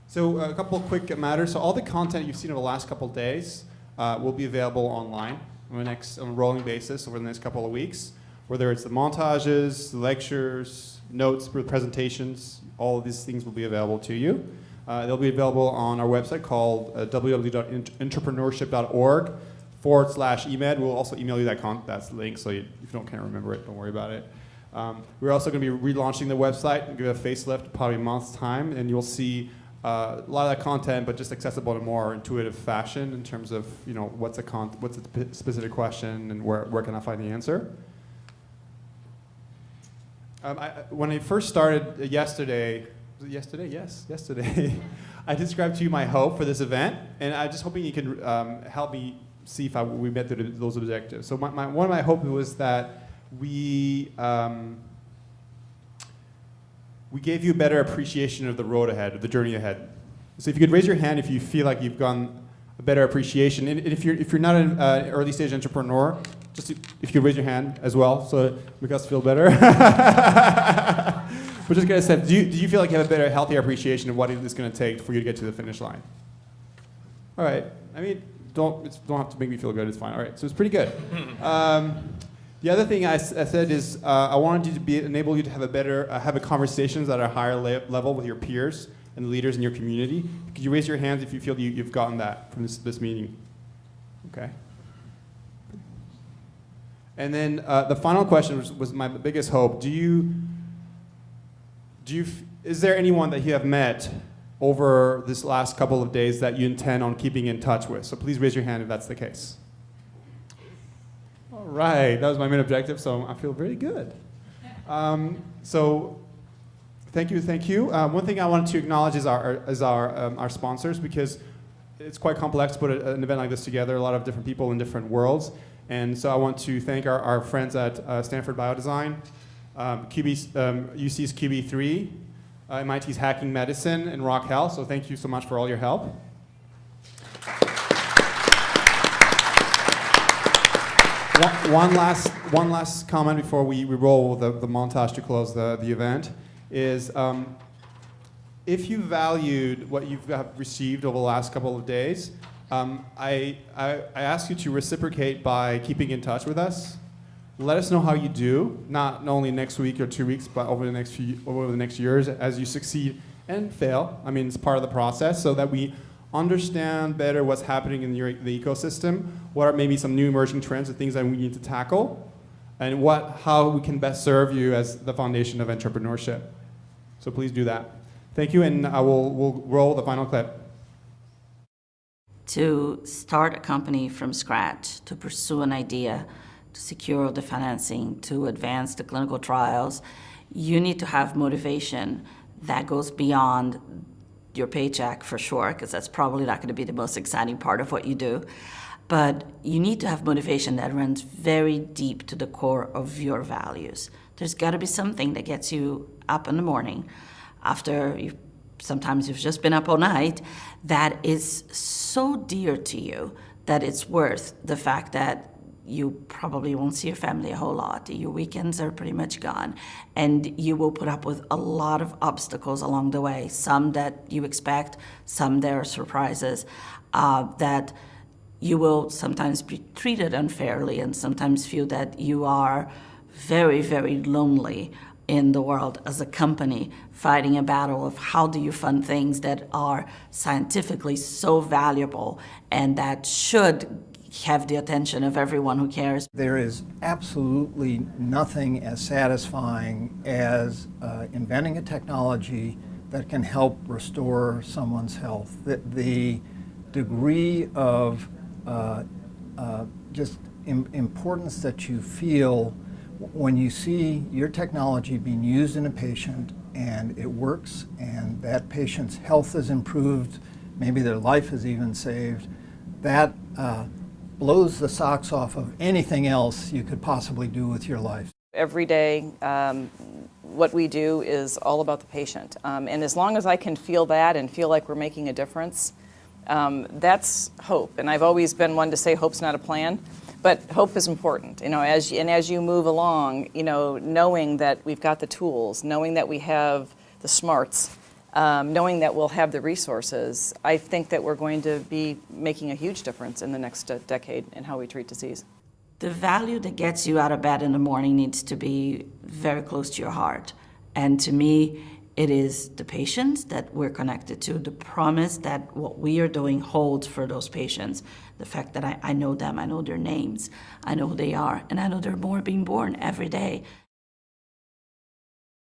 So a couple of quick matters. So all the content you've seen over the last couple of days will be available online on a rolling basis over the next couple of weeks, whether it's the montages, the lectures, notes, presentations, all of these things will be available to you. They'll be available on our website called www.entrepreneurship.org/emed. We'll also email you that link, so if you can't remember it, don't worry about it. We're also going to be relaunching the website and give it a facelift probably a month's time, and you'll see a lot of that content, but just accessible in a more intuitive fashion in terms of what's a specific question and where can I find the answer. When I first started yesterday, yesterday, I described to you my hope for this event, and I'm just hoping you can help me see if we met those objectives. So one of my hopes was that we gave you a better appreciation of the road ahead, of the journey ahead. So if you could raise your hand if you feel like you've gotten a better appreciation, and if you're not an early stage entrepreneur, just if you could raise your hand as well, so it makes us feel better. But just gonna say, do you feel like you have a better, healthier appreciation of what it's going to take for you to get to the finish line? All right. I mean, don't have to make me feel good. It's fine. All right. So it's pretty good. The other thing I said is I wanted you to enable you to have have conversations at a higher level with your peers and the leaders in your community. Could you raise your hands if you feel you've gotten that from this meeting? Okay. And then the final question was my biggest hope. Is there anyone that you have met over this last couple of days that you intend on keeping in touch with? So please raise your hand if that's the case. All right, that was my main objective, so I feel very good. So thank you. One thing I wanted to acknowledge is our sponsors, because it's quite complex to put an event like this together, a lot of different people in different worlds. And so I want to thank our friends at Stanford Biodesign, UC's QB3, MIT's Hacking Medicine, and Rock Health. So thank you so much for all your help. One last comment before we roll the montage to close the event is if you valued what you've received over the last couple of days, I ask you to reciprocate by keeping in touch with us. Let us know how you do, not only next week or 2 weeks, but over the next years as you succeed and fail. I mean, it's part of the process, so that we understand better what's happening in the ecosystem, what are maybe some new emerging trends and things that we need to tackle, and how we can best serve you as the foundation of entrepreneurship. So please do that. Thank you, and we'll roll the final clip. To start a company from scratch, to pursue an idea, to secure the financing, to advance the clinical trials, you need to have motivation that goes beyond your paycheck for sure, because that's probably not going to be the most exciting part of what you do. But you need to have motivation that runs very deep to the core of your values. There's got to be something that gets you up in the morning after sometimes you've just been up all night, that is so dear to you that it's worth the fact that you probably won't see your family a whole lot. Your weekends are pretty much gone. And you will put up with a lot of obstacles along the way, some that you expect, some that are surprises, that you will sometimes be treated unfairly and sometimes feel that you are very, very lonely in the world as a company, fighting a battle of how do you fund things that are scientifically so valuable and that should have the attention of everyone who cares. There is absolutely nothing as satisfying as inventing a technology that can help restore someone's health. The degree of just importance that you feel when you see your technology being used in a patient and it works and that patient's health is improved, maybe their life is even saved, that blows the socks off of anything else you could possibly do with your life. Every day, what we do is all about the patient. And as long as I can feel that and feel like we're making a difference, that's hope. And I've always been one to say hope's not a plan, but hope is important. As you move along, knowing that we've got the tools, knowing that we have the smarts, knowing that we'll have the resources, I think that we're going to be making a huge difference in the next decade in how we treat disease. The value that gets you out of bed in the morning needs to be very close to your heart. And to me, it is the patients that we're connected to, the promise that what we are doing holds for those patients. The fact that I know them, I know their names, I know who they are, and I know they're more being born every day.